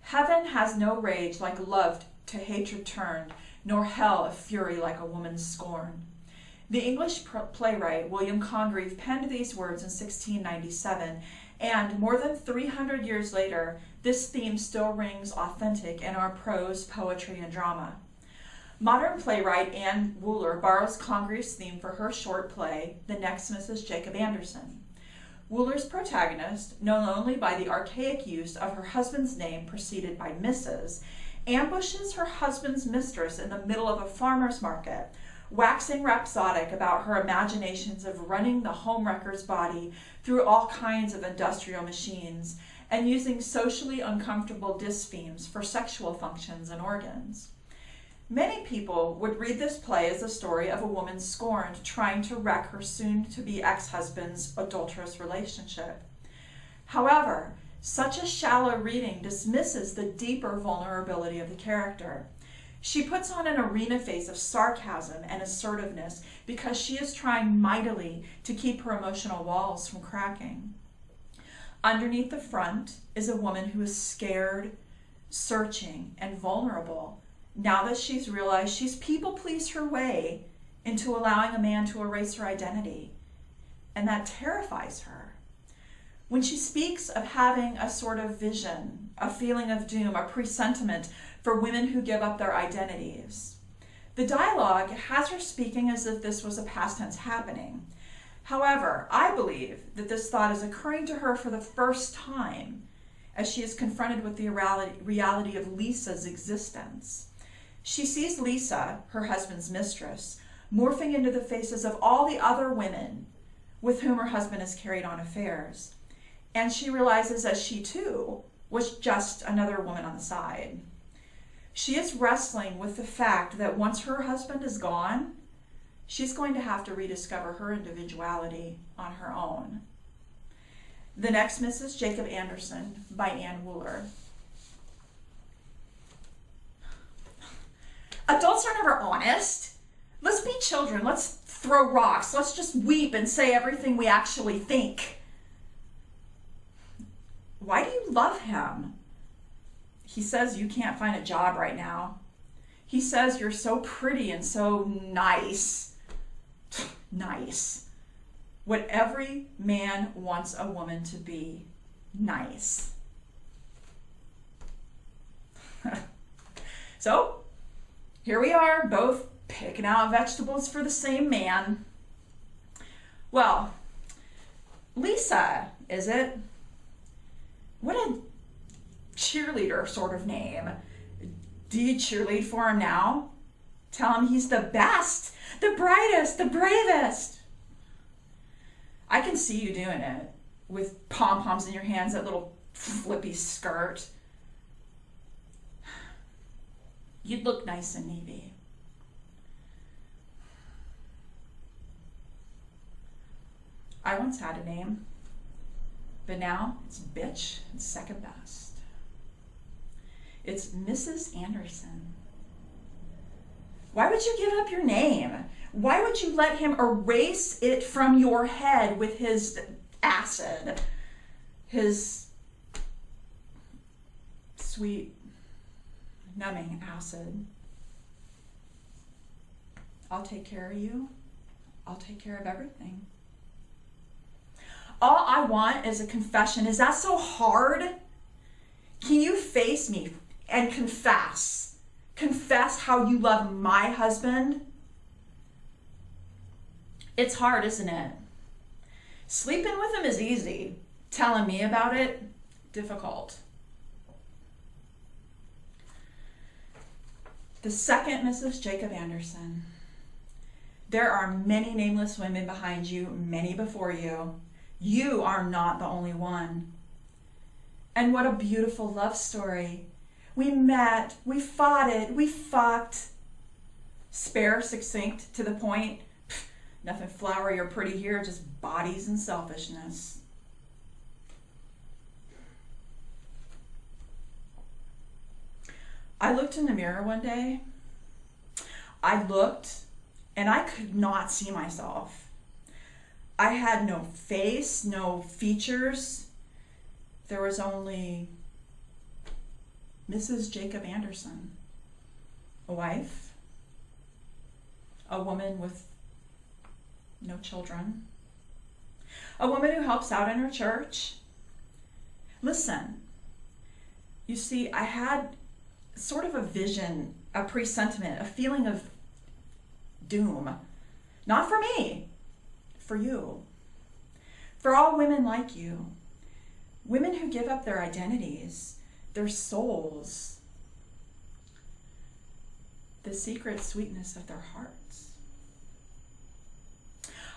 Heaven has no rage like love to hatred turned, nor hell a fury like a woman's scorn. The English playwright William Congreve penned these words in 1697, and more than 300 years later, this theme still rings authentic in our prose, poetry, and drama. Modern playwright Ann Wooler borrows Congreve's theme for her short play, The Next Mrs. Jacob Anderson. Wooler's protagonist, known only by the archaic use of her husband's name preceded by Mrs., ambushes her husband's mistress in the middle of a farmer's market, waxing rhapsodic about her imaginations of running the homewrecker's body through all kinds of industrial machines and using socially uncomfortable dysphemes for sexual functions and organs. Many people would read this play as the story of a woman scorned trying to wreck her soon-to-be ex-husband's adulterous relationship. However, such a shallow reading dismisses the deeper vulnerability of the character. She puts on an arena face of sarcasm and assertiveness because she is trying mightily to keep her emotional walls from cracking. Underneath the front is a woman who is scared, searching, and vulnerable now that she's realized she's people-pleased her way into allowing a man to erase her identity, and that terrifies her. When she speaks of having a sort of vision, a feeling of doom, a presentiment for women who give up their identities, the dialogue has her speaking as if this was a past tense happening. However, I believe that this thought is occurring to her for the first time as she is confronted with the reality of Lisa's existence. She sees Lisa, her husband's mistress, morphing into the faces of all the other women with whom her husband has carried on affairs. And she realizes that she too was just another woman on the side. She is wrestling with the fact that once her husband is gone, she's going to have to rediscover her individuality on her own. The Next Mrs. Jacob Anderson by Ann Wooler. Adults are never honest. Let's be children. Let's throw rocks. Let's just weep and say everything we actually think. Why do you love him? He says you can't find a job right now. He says you're so pretty and so nice. Nice. What every man wants a woman to be. Nice. So, here we are, both picking out vegetables for the same man. Well, Lisa, is it? What a cheerleader sort of name. Do you cheerlead for him now? Tell him he's the best, the brightest, the bravest. I can see you doing it with pom-poms in your hands, that little flippy skirt. You'd look nice in navy. I once had a name, but now it's bitch and second best. It's Mrs. Anderson. Why would you give up your name? Why would you let him erase it from your head with his acid, his sweet, numbing acid? I'll take care of you. I'll take care of everything. All I want is a confession. Is that so hard? Can you face me and confess? Confess how you love my husband? It's hard, isn't it? Sleeping with him is easy. Telling me about it, difficult. The second Mrs. Jacob Anderson. There are many nameless women behind you, many before you. You are not the only one. And what a beautiful love story. We met, we fought it, we fucked. Spare, succinct, to the point. Pfft, nothing flowery or pretty here, just bodies and selfishness. I looked in the mirror one day. I looked and I could not see myself. I had no face, no features. There was only Mrs. Jacob Anderson, a wife, a woman with no children, a woman who helps out in her church. Listen, you see, I had sort of a vision, a presentiment, a feeling of doom. Not for me, for you. For all women like you. Women who give up their identities, their souls, the secret sweetness of their hearts.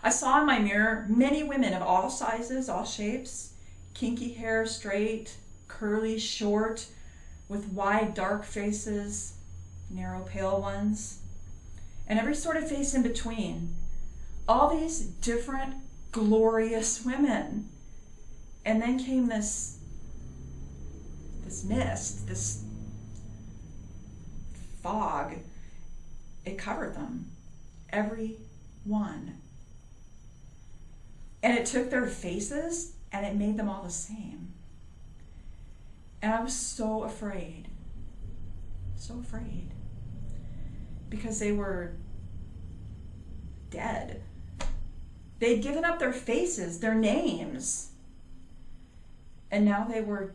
I saw in my mirror many women of all sizes, all shapes, kinky hair, straight, curly, short, with wide, dark faces, narrow, pale ones, and every sort of face in between. All these different, glorious women. And then came this mist, this fog. It covered them, every one. And it took their faces and it made them all the same. And I was so afraid, because they were dead. They'd given up their faces, their names, and now they were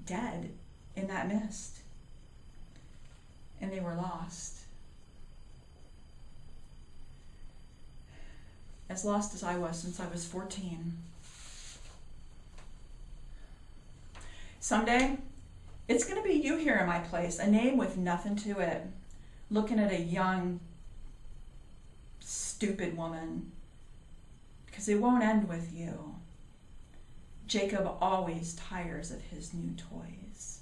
dead in that mist. And they were lost. As lost as I was since I was 14. Someday, it's going to be you here in my place, a name with nothing to it, looking at a young, stupid woman, because it won't end with you. Jacob always tires of his new toys.